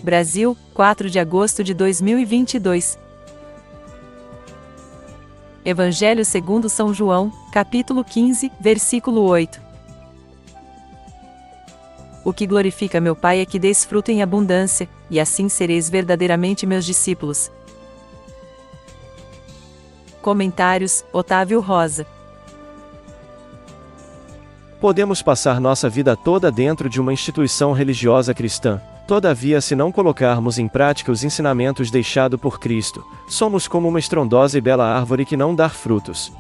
Brasil, 4 de agosto de 2022. Evangelho segundo São João, capítulo 15, versículo 8. O que glorifica meu Pai é que deis fruto em abundância, e assim sereis verdadeiramente meus discípulos. Comentários, Otávio Rosa. Podemos passar nossa vida toda dentro de uma instituição religiosa cristã. Todavia, se não colocarmos em prática os ensinamentos deixados por Cristo, somos como uma estrondosa e bela árvore que não dá frutos.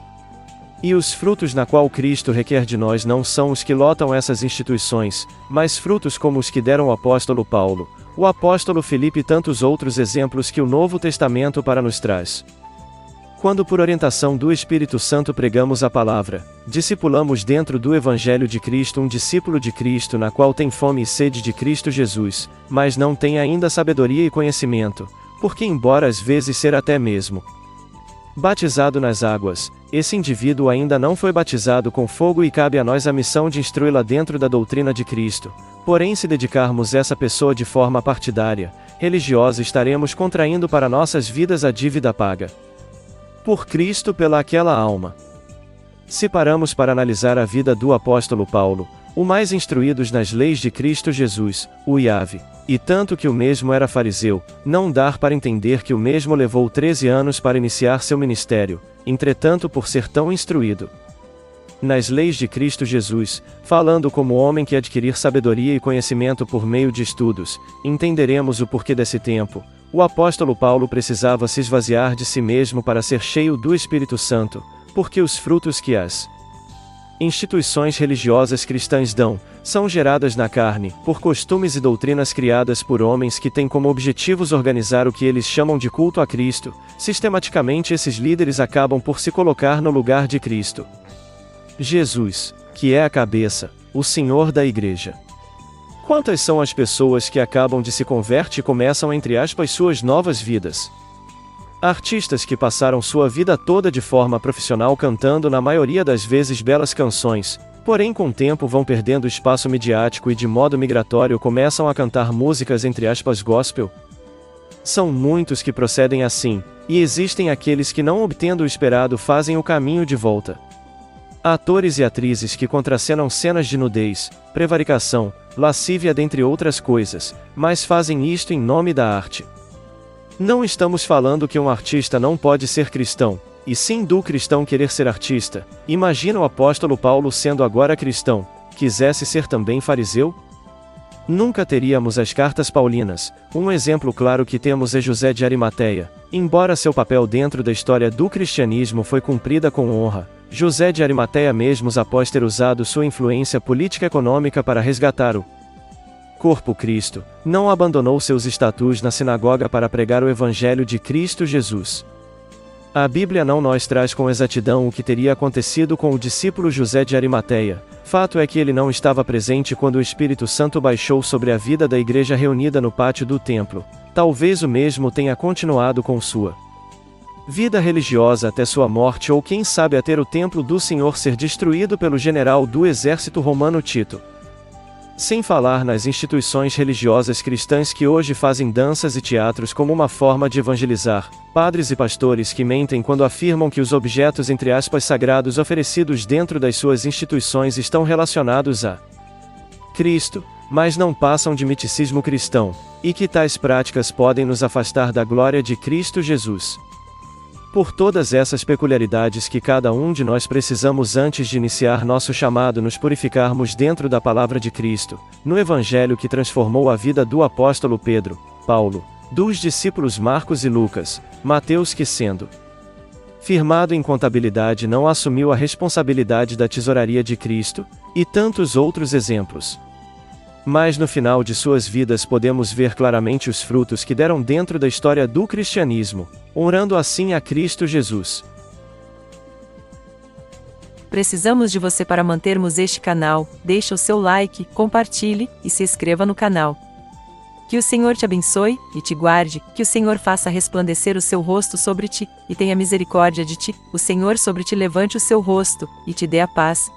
E os frutos na qual Cristo requer de nós não são os que lotam essas instituições, mas frutos como os que deram o apóstolo Paulo, o apóstolo Filipe e tantos outros exemplos que o Novo Testamento para nos traz. Quando por orientação do Espírito Santo pregamos a palavra, discipulamos dentro do Evangelho de Cristo um discípulo de Cristo na qual tem fome e sede de Cristo Jesus, mas não tem ainda sabedoria e conhecimento, porque embora às vezes ser até mesmo batizado nas águas, esse indivíduo ainda não foi batizado com fogo e cabe a nós a missão de instruí-la dentro da doutrina de Cristo. Porém, se dedicarmos essa pessoa de forma partidária, religiosa, estaremos contraindo para nossas vidas a dívida paga por Cristo pela aquela alma. Se paramos para analisar a vida do apóstolo Paulo, o mais instruídos nas leis de Cristo Jesus, o IAV, e tanto que o mesmo era fariseu, não dar para entender que o mesmo levou 13 anos para iniciar seu ministério, entretanto por ser tão instruído nas leis de Cristo Jesus, falando como homem que adquirir sabedoria e conhecimento por meio de estudos, entenderemos o porquê desse tempo. O apóstolo Paulo precisava se esvaziar de si mesmo para ser cheio do Espírito Santo, porque os frutos que as instituições religiosas cristãs dão, são geradas na carne, por costumes e doutrinas criadas por homens que têm como objetivos organizar o que eles chamam de culto a Cristo. Sistematicamente esses líderes acabam por se colocar no lugar de Cristo Jesus, que é a cabeça, o Senhor da Igreja. Quantas são as pessoas que acabam de se converter e começam entre aspas suas novas vidas? Artistas que passaram sua vida toda de forma profissional cantando na maioria das vezes belas canções, porém com o tempo vão perdendo espaço midiático e de modo migratório começam a cantar músicas entre aspas gospel? São muitos que procedem assim, e existem aqueles que não obtendo o esperado fazem o caminho de volta. Atores e atrizes que contracenam cenas de nudez, prevaricação, lascívia dentre outras coisas, mas fazem isto em nome da arte. Não estamos falando que um artista não pode ser cristão, e sim do cristão querer ser artista. Imagina o apóstolo Paulo sendo agora cristão, quisesse ser também fariseu? Nunca teríamos as cartas paulinas. Um exemplo claro que temos é José de Arimateia. Embora seu papel dentro da história do cristianismo foi cumprida com honra, José de Arimateia mesmo após ter usado sua influência política e econômica para resgatar o corpo Cristo, não abandonou seus estatus na sinagoga para pregar o Evangelho de Cristo Jesus. A Bíblia não nos traz com exatidão o que teria acontecido com o discípulo José de Arimateia. Fato é que ele não estava presente quando o Espírito Santo baixou sobre a vida da igreja reunida no pátio do templo. Talvez o mesmo tenha continuado com sua vida religiosa até sua morte ou quem sabe até o templo do Senhor ser destruído pelo general do exército romano Tito. Sem falar nas instituições religiosas cristãs que hoje fazem danças e teatros como uma forma de evangelizar, padres e pastores que mentem quando afirmam que os objetos entre aspas sagrados oferecidos dentro das suas instituições estão relacionados a Cristo, mas não passam de miticismo cristão, e que tais práticas podem nos afastar da glória de Cristo Jesus. Por todas essas peculiaridades que cada um de nós precisamos antes de iniciar nosso chamado nos purificarmos dentro da palavra de Cristo, no Evangelho que transformou a vida do apóstolo Pedro, Paulo, dos discípulos Marcos e Lucas, Mateus que sendo firmado em contabilidade não assumiu a responsabilidade da tesouraria de Cristo, e tantos outros exemplos. Mas no final de suas vidas podemos ver claramente os frutos que deram dentro da história do cristianismo, honrando assim a Cristo Jesus. Precisamos de você para mantermos este canal. Deixe o seu like, compartilhe e se inscreva no canal. Que o Senhor te abençoe e te guarde, que o Senhor faça resplandecer o seu rosto sobre ti, e tenha misericórdia de ti, o Senhor sobre ti levante o seu rosto, e te dê a paz.